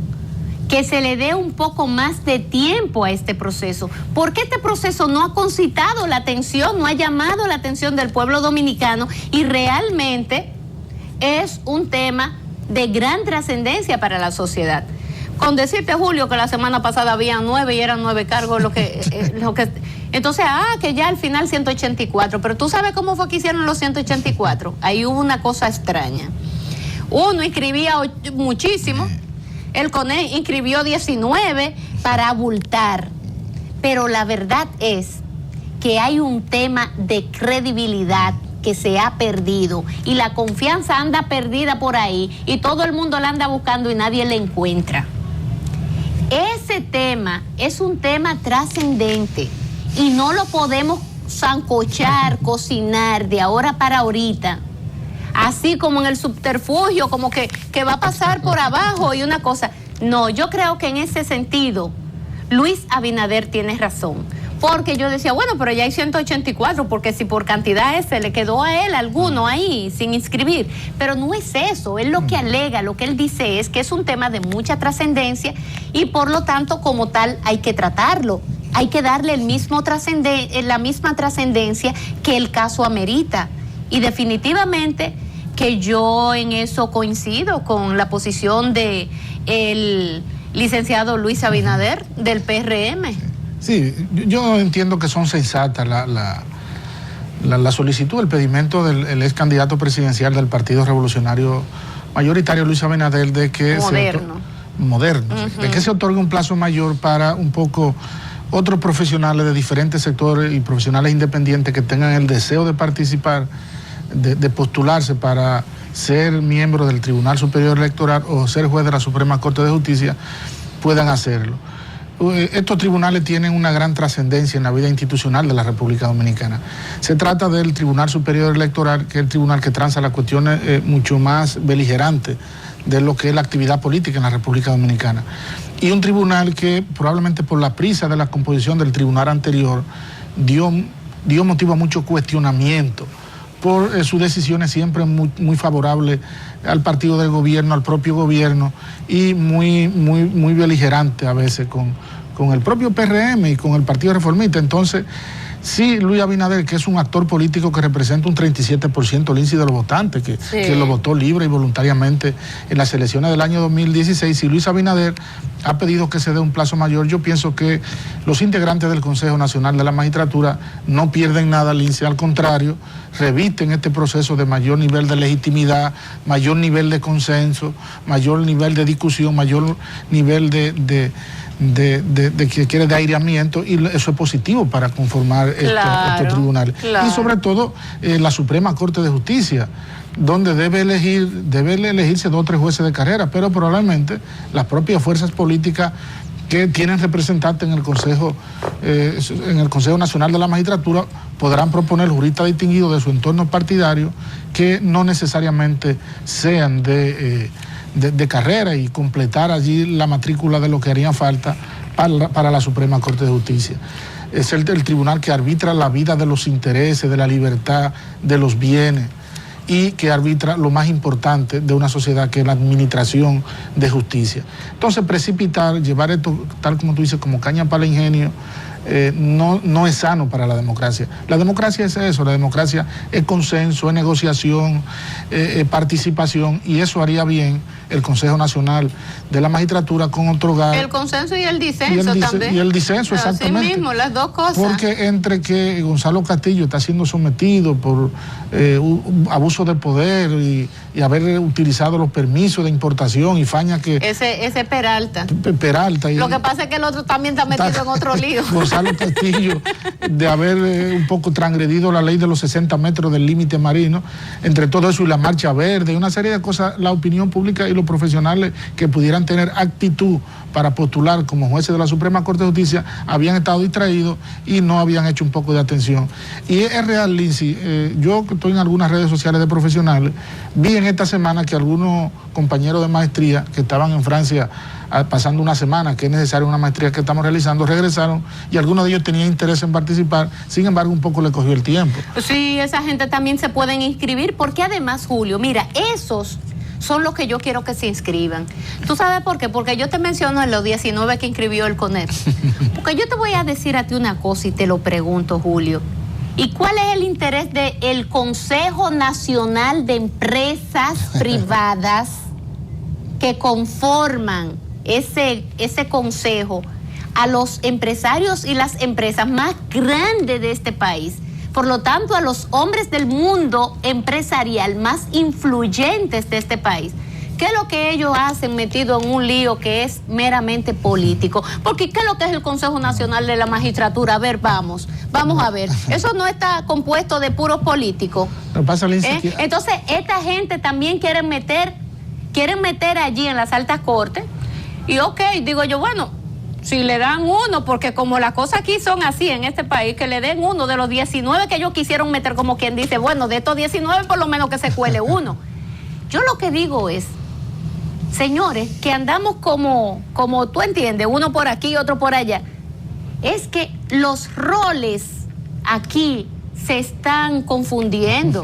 que se le dé un poco más de tiempo a este proceso, porque este proceso no ha concitado la atención, no ha llamado la atención del pueblo dominicano, y realmente es un tema de gran trascendencia para la sociedad. Con decirte, Julio, que la semana pasada había 9 y eran 9 cargos entonces, que ya al final 184, pero tú sabes cómo fue que hicieron los 184. Ahí hubo una cosa extraña. Uno inscribía muchísimo, el CONE inscribió 19 para abultar, pero la verdad es que hay un tema de credibilidad que se ha perdido, y la confianza anda perdida por ahí, y todo el mundo la anda buscando y nadie la encuentra. Ese tema es un tema trascendente y no lo podemos sancochar, cocinar de ahora para ahorita, así como en el subterfugio, como que va a pasar por abajo y una cosa. No, yo creo que en ese sentido Luis Abinader tiene razón. Porque yo decía, bueno, pero ya hay 184, porque si por cantidad se le quedó a él alguno ahí sin inscribir. Pero no es eso, él lo que alega, lo que él dice es que es un tema de mucha trascendencia y por lo tanto como tal hay que tratarlo. Hay que darle la misma trascendencia que el caso amerita. Y definitivamente que yo en eso coincido con la posición de el licenciado Luis Abinader del PRM. Sí, yo entiendo que son sensatas la solicitud, el pedimento del ex candidato presidencial del Partido Revolucionario Mayoritario, Luis Abinader, de que de que se otorgue un plazo mayor para un poco otros profesionales de diferentes sectores y profesionales independientes que tengan el deseo de participar, de postularse para ser miembro del Tribunal Superior Electoral o ser juez de la Suprema Corte de Justicia, puedan hacerlo. Estos tribunales tienen una gran trascendencia en la vida institucional de la República Dominicana. Se trata del Tribunal Superior Electoral, que es el tribunal que transa las cuestiones mucho más beligerantes de lo que es la actividad política en la República Dominicana. Y un tribunal que probablemente por la prisa de la composición del tribunal anterior dio motivo a mucho cuestionamiento por sus decisiones siempre muy favorables al partido del gobierno, al propio gobierno, y muy beligerante a veces con el propio PRM y con el Partido Reformista. Entonces, Sí, Luis Abinader, que es un actor político que representa un 37% del índice de los votantes, que lo votó libre y voluntariamente en las elecciones del año 2016. Si Luis Abinader ha pedido que se dé un plazo mayor, yo pienso que los integrantes del Consejo Nacional de la Magistratura no pierden nada, Lince, al contrario, revisten este proceso de mayor nivel de legitimidad, mayor nivel de consenso, mayor nivel de discusión, mayor nivel de que quiere de aireamiento, y eso es positivo para conformar estos tribunales. Y sobre todo la Suprema Corte de Justicia, donde debe elegirse 2 o 3 jueces de carrera, pero probablemente las propias fuerzas políticas que tienen representantes en el Consejo Nacional de la Magistratura podrán proponer juristas distinguidos de su entorno partidario que no necesariamente sean de carrera, y completar allí la matrícula de lo que haría falta para la Suprema Corte de Justicia. Es el tribunal que arbitra la vida de los intereses, de la libertad, de los bienes, y que arbitra lo más importante de una sociedad, que es la administración de justicia. Entonces, precipitar, llevar esto, tal como tú dices, como caña para el ingenio, no es sano para la democracia. La democracia es eso, la democracia es consenso, es negociación, participación, y eso haría bien el Consejo Nacional de la Magistratura con otorgar... El consenso y el disenso también. Y el disenso, exactamente. Así mismo, las dos cosas. Porque entre que Gonzalo Castillo está siendo sometido por abuso de poder y haber utilizado los permisos de importación y faña que... Ese Peralta. Lo que pasa es que el otro también está metido en otro lío. Gonzalo Castillo, de haber un poco transgredido la ley de los 60 metros del límite marino, entre todo eso y la marcha verde, y una serie de cosas, la opinión pública y los profesionales que pudieran tener actitud para postular como jueces de la Suprema Corte de Justicia habían estado distraídos y no habían hecho un poco de atención. Y es real, Lindsay, yo que estoy en algunas redes sociales de profesionales, vi en esta semana que algunos compañeros de maestría que estaban en Francia pasando una semana, que es necesaria una maestría que estamos realizando, regresaron, y algunos de ellos tenían interés en participar, sin embargo un poco le cogió el tiempo. Sí, esa gente también se pueden inscribir, porque además, Julio, mira, esos son los que yo quiero que se inscriban. ¿Tú sabes por qué? Porque yo te menciono en los 19 que inscribió el CONEP. Porque yo te voy a decir a ti una cosa y te lo pregunto, Julio. ¿Y cuál es el interés del Consejo Nacional de Empresas Privadas que conforman ese consejo a los empresarios y las empresas más grandes de este país? Por lo tanto, a los hombres del mundo empresarial más influyentes de este país. ¿Qué es lo que ellos hacen metido en un lío que es meramente político? Porque ¿qué es lo que es el Consejo Nacional de la Magistratura? A ver, vamos a ver. Eso no está compuesto de puros políticos. Entonces, esta gente también quieren meter allí en las altas cortes. Y digo yo, bueno, si le dan uno, porque como las cosas aquí son así en este país, que le den uno de los 19 que ellos quisieron meter, como quien dice, bueno, de estos 19 por lo menos que se cuele uno. Yo lo que digo es, señores, que andamos como tú entiendes, uno por aquí y otro por allá, es que los roles aquí se están confundiendo.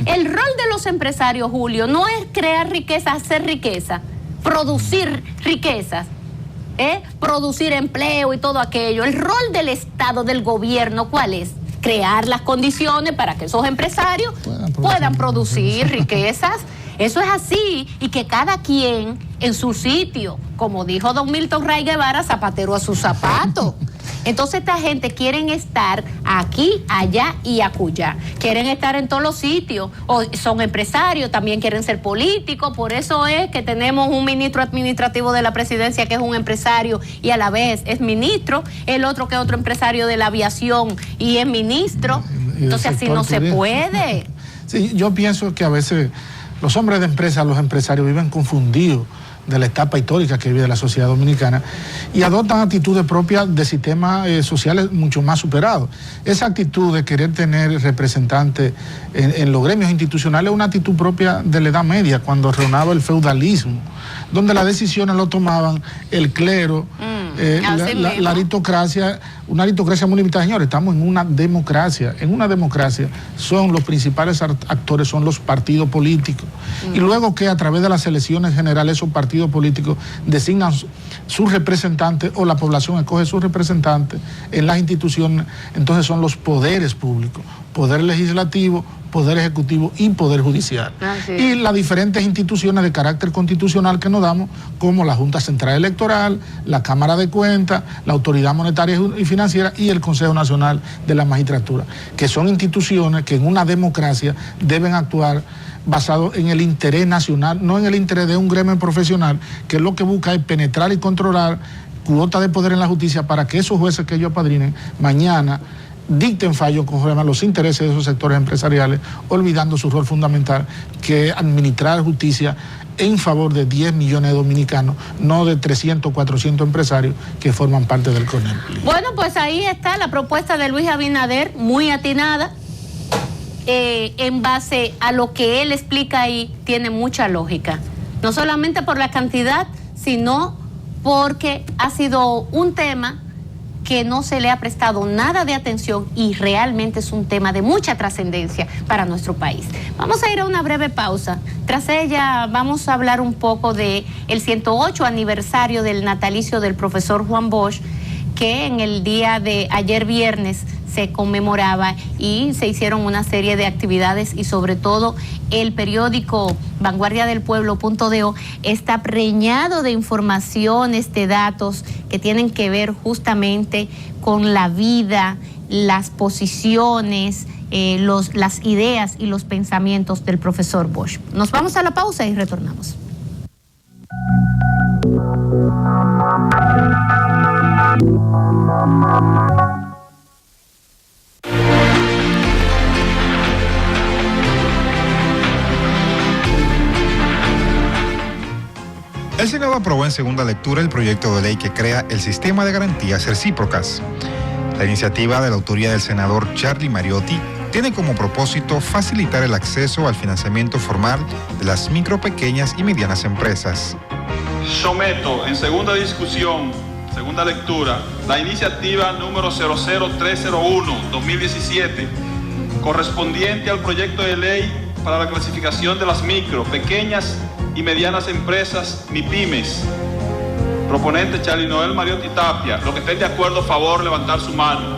El rol de los empresarios, Julio, no es crear riqueza, hacer riqueza, producir riquezas, producir empleo y todo aquello. El rol del Estado, del gobierno, ¿cuál es? Crear las condiciones para que esos empresarios puedan producir riquezas. Eso es así, y que cada quien en su sitio, como dijo don Milton Ray Guevara, zapatero a su zapato. Entonces esta gente quieren estar aquí, allá y acullá. Quieren estar en todos los sitios. O son empresarios, también quieren ser políticos. Por eso es que tenemos un ministro administrativo de la presidencia que es un empresario y a la vez es ministro. El otro que es otro empresario de la aviación y es ministro. Entonces así no se puede. Sí, yo pienso que a veces los hombres de empresa, los empresarios viven confundidos de la etapa histórica que vive la sociedad dominicana y adoptan actitudes propias de sistemas sociales mucho más superados. Esa actitud de querer tener representantes en los gremios institucionales es una actitud propia de la Edad Media, cuando reinaba el feudalismo, donde las decisiones lo tomaban el clero, la aristocracia, una aristocracia muy limitada. Señores, estamos en una democracia. En una democracia son los principales actores, son los partidos políticos. Y luego que a través de las elecciones generales esos partidos políticos designan sus representantes o la población escoge sus representantes en las instituciones, entonces son los poderes públicos, poder legislativo, poder ejecutivo y poder judicial. Y las diferentes instituciones de carácter constitucional que nos damos, como la Junta Central Electoral, la Cámara de Cuentas, la Autoridad Monetaria y Financiera y el Consejo Nacional de la Magistratura, que son instituciones que en una democracia deben actuar basado en el interés nacional, no en el interés de un gremio profesional, que lo que busca es penetrar y controlar cuota de poder en la justicia para que esos jueces que ellos apadrinen mañana dicten fallos conforme a los intereses de esos sectores empresariales, olvidando su rol fundamental, que es administrar justicia en favor de 10 millones de dominicanos, no de 300, 400 empresarios que forman parte del CONEP. Bueno, pues ahí está la propuesta de Luis Abinader, muy atinada. En base a lo que él explica ahí, tiene mucha lógica. No solamente por la cantidad, sino porque ha sido un tema que no se le ha prestado nada de atención y realmente es un tema de mucha trascendencia para nuestro país. Vamos a ir a una breve pausa. Tras ella vamos a hablar un poco de el 108 aniversario del natalicio del profesor Juan Bosch, que en el día de ayer viernes se conmemoraba y se hicieron una serie de actividades y sobre todo el periódico vanguardiadelpueblo.do está preñado de informaciones, de datos que tienen que ver justamente con la vida, las posiciones, las ideas y los pensamientos del profesor Bosch. Nos vamos a la pausa y retornamos. El Senado aprobó en segunda lectura el proyecto de ley que crea el sistema de garantías recíprocas. La iniciativa de la autoría del senador Charlie Mariotti tiene como propósito facilitar el acceso al financiamiento formal de las micro, pequeñas y medianas empresas. Someto en segunda discusión, segunda lectura, la iniciativa número 00301-2017, correspondiente al proyecto de ley para la clasificación de las micro, pequeñas y medianas empresas, MIPIMES. Proponente Charlie Noel Mariotti Tapia. Los que estén de acuerdo, favor, levantar su mano.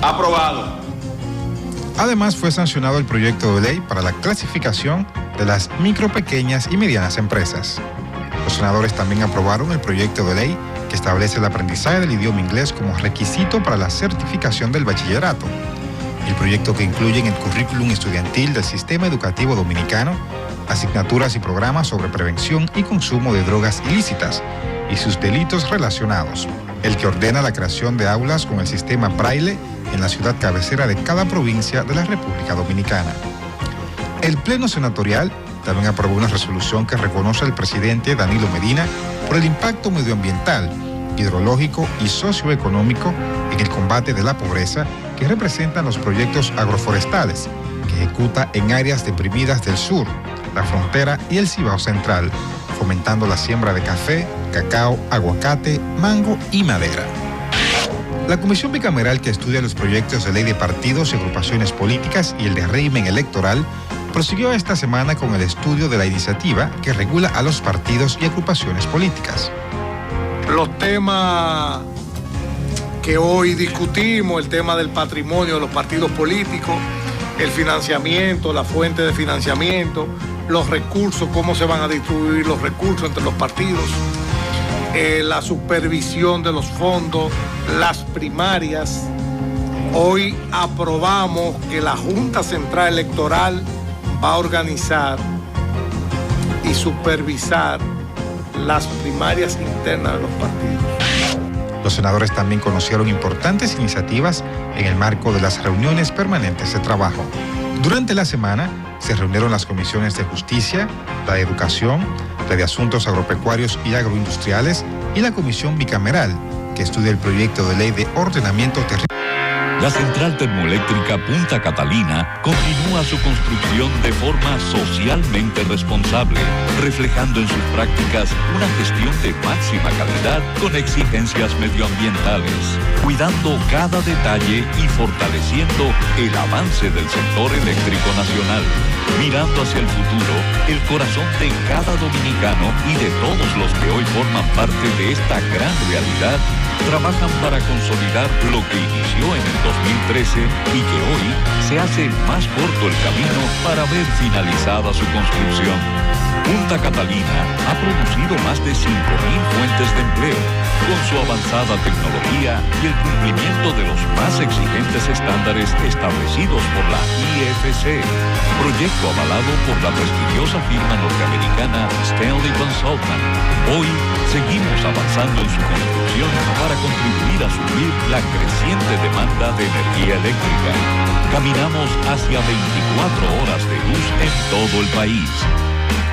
Aprobado. Además, fue sancionado el proyecto de ley para la clasificación de las micro, pequeñas y medianas empresas. Los senadores también aprobaron el proyecto de ley que establece el aprendizaje del idioma inglés como requisito para la certificación del bachillerato. El proyecto que incluye en el currículum estudiantil del sistema educativo dominicano asignaturas y programas sobre prevención y consumo de drogas ilícitas y sus delitos relacionados. El que ordena la creación de aulas con el sistema Braille en la ciudad cabecera de cada provincia de la República Dominicana. El Pleno Senatorial también aprobó una resolución que reconoce al presidente Danilo Medina por el impacto medioambiental, hidrológico y socioeconómico en el combate de la pobreza que representan los proyectos agroforestales que ejecuta en áreas deprimidas del sur, la frontera y el Cibao Central, fomentando la siembra de café, cacao, aguacate, mango y madera. La comisión bicameral que estudia los proyectos de ley de partidos y agrupaciones políticas y el de régimen electoral prosiguió esta semana con el estudio de la iniciativa que regula a los partidos y agrupaciones políticas. Los temas que hoy discutimos, el tema del patrimonio de los partidos políticos, el financiamiento, la fuente de financiamiento, los recursos, cómo se van a distribuir los recursos entre los partidos, la supervisión de los fondos, las primarias. Hoy aprobamos que la Junta Central Electoral va a organizar y supervisar las primarias internas de los partidos. Los senadores también conocieron importantes iniciativas en el marco de las reuniones permanentes de trabajo. Durante la semana se reunieron las comisiones de Justicia, la de Educación, la de Asuntos Agropecuarios y Agroindustriales y la Comisión Bicameral, que estudia el proyecto de ley de ordenamiento territorial. La central termoeléctrica Punta Catalina continúa su construcción de forma socialmente responsable, reflejando en sus prácticas una gestión de máxima calidad con exigencias medioambientales, cuidando cada detalle y fortaleciendo el avance del sector eléctrico nacional. Mirando hacia el futuro, el corazón de cada dominicano y de todos los que hoy forman parte de esta gran realidad trabajan para consolidar lo que inició en el 2013 y que hoy se hace más corto el camino para ver finalizada su construcción. Punta Catalina ha producido más de 5.000 fuentes de empleo, con su avanzada tecnología y el cumplimiento de los más exigentes estándares establecidos por la IFC, proyecto avalado por la prestigiosa firma norteamericana Stanley Consultant. Hoy seguimos avanzando en su construcción para contribuir a suplir la creciente demanda de energía eléctrica. Caminamos hacia 24 horas de luz en todo el país,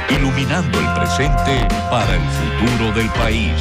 iluminando el presente para el futuro del país.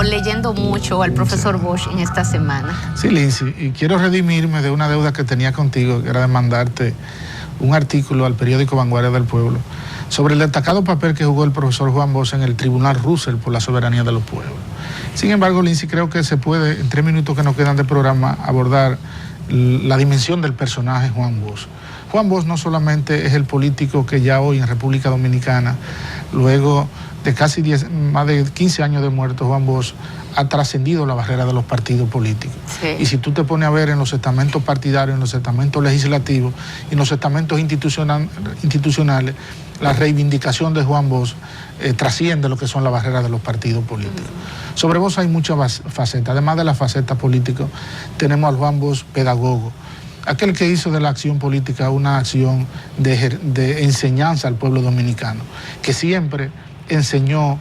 Leyendo mucho al profesor Bosch en esta semana. Sí, Lindsay, y quiero redimirme de una deuda que tenía contigo, que era de mandarte un artículo al periódico Vanguardia del Pueblo sobre el destacado papel que jugó el profesor Juan Bosch en el Tribunal Russell por la soberanía de los pueblos. Sin embargo, Lindsay, creo que se puede, en 3 minutos que nos quedan de programa, abordar la dimensión del personaje Juan Bosch. Juan Bosch no solamente es el político que ya hoy en República Dominicana, luego de casi más de 15 años de muerto, Juan Bosch ha trascendido la barrera de los partidos políticos. Sí. Y si tú te pones a ver en los estamentos partidarios, en los estamentos legislativos y en los estamentos institucionales, la reivindicación de Juan Bosch trasciende lo que son las barreras de los partidos políticos. Sobre Bosch hay muchas facetas. Además de la faceta política, tenemos al Juan Bosch pedagogo, aquel que hizo de la acción política una acción de enseñanza al pueblo dominicano, que siempre enseñó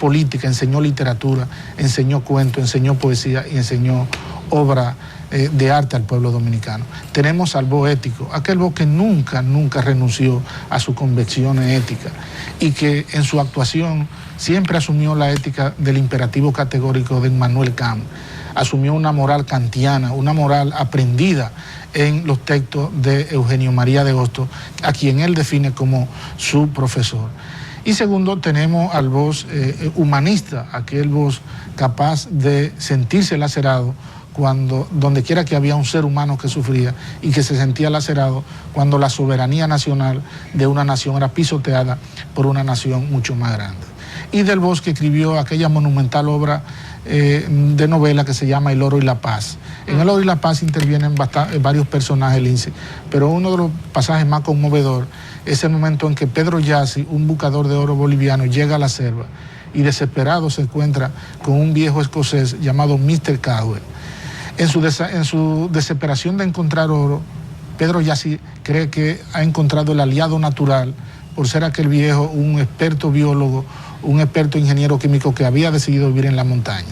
política, enseñó literatura, enseñó cuento, enseñó poesía y enseñó obra de arte al pueblo dominicano. Tenemos al Bosch ético, aquel Bosch que nunca renunció a sus convicciones éticas y que en su actuación siempre asumió la ética del imperativo categórico de Immanuel Kant. Asumió una moral kantiana, una moral aprendida en los textos de Eugenio María de Hostos, a quien él define como su profesor. Y segundo, tenemos al Bosch humanista, aquel Bosch capaz de sentirse lacerado donde quiera que había un ser humano que sufría y que se sentía lacerado cuando la soberanía nacional de una nación era pisoteada por una nación mucho más grande. Y del Bosch que escribió aquella monumental obra de novela que se llama El Oro y la Paz. En El Oro y la Paz intervienen varios personajes, Lindsay, pero uno de los pasajes más conmovedores es el momento en que Pedro Jassi, un buscador de oro boliviano, llega a la selva y desesperado se encuentra con un viejo escocés llamado Mr. Cowell. En su desesperación de encontrar oro, Pedro Jassi cree que ha encontrado el aliado natural por ser aquel viejo un experto biólogo, un experto ingeniero químico que había decidido vivir en la montaña.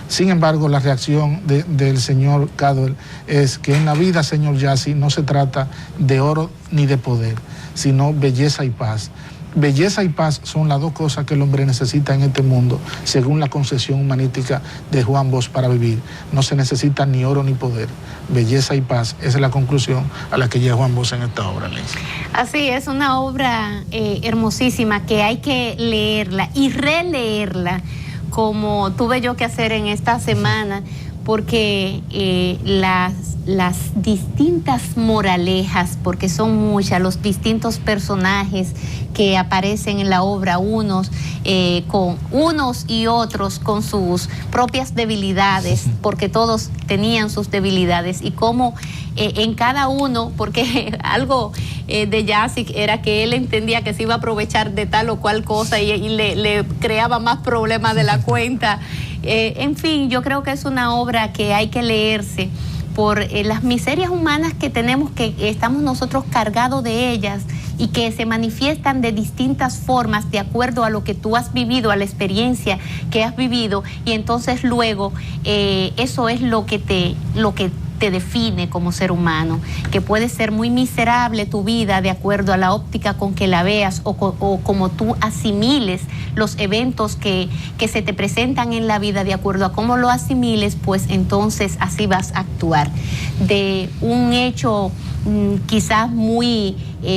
Sin embargo, la reacción del señor Cowell es que en la vida, señor Jassi, no se trata de oro ni de poder, sino belleza y paz. Belleza y paz son las dos cosas que el hombre necesita en este mundo, según la concepción humanística de Juan Bosch para vivir. No se necesita ni oro ni poder. Belleza y paz, esa es la conclusión a la que llega Juan Bosch en esta obra, Lindsay. Así es, una obra hermosísima que hay que leerla y releerla, como tuve yo que hacer en esta semana, porque las distintas moralejas, porque son muchas, los distintos personajes que aparecen en la obra, unos y otros con sus propias debilidades, porque todos tenían sus debilidades, y cómo en cada uno, porque algo de Yacic era que él entendía que se iba a aprovechar de tal o cual cosa y le creaba más problemas de la cuenta. En fin, yo creo que es una obra que hay que leerse por las miserias humanas que tenemos, que estamos nosotros cargados de ellas y que se manifiestan de distintas formas de acuerdo a lo que tú has vivido, a la experiencia que has vivido, y entonces luego eso es lo que te define como ser humano, que puede ser muy miserable tu vida de acuerdo a la óptica con que la veas o como tú asimiles los eventos que se te presentan en la vida, de acuerdo a cómo lo asimiles, pues entonces así vas a actuar. De un hecho quizás muy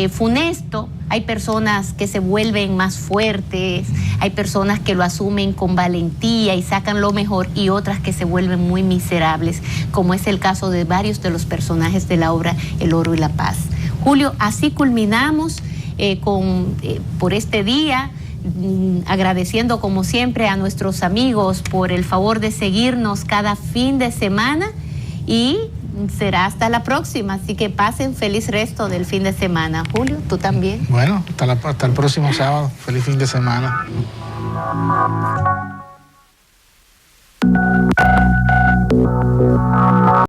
funesto, hay personas que se vuelven más fuertes, hay personas que lo asumen con valentía y sacan lo mejor, y otras que se vuelven muy miserables, como es el caso de varios de los personajes de la obra El Oro y la Paz. Julio, así culminamos por este día, agradeciendo como siempre a nuestros amigos por el favor de seguirnos cada fin de semana, y será hasta la próxima, así que pasen feliz resto del fin de semana. Julio, tú también. Bueno, hasta el próximo sábado. Feliz fin de semana.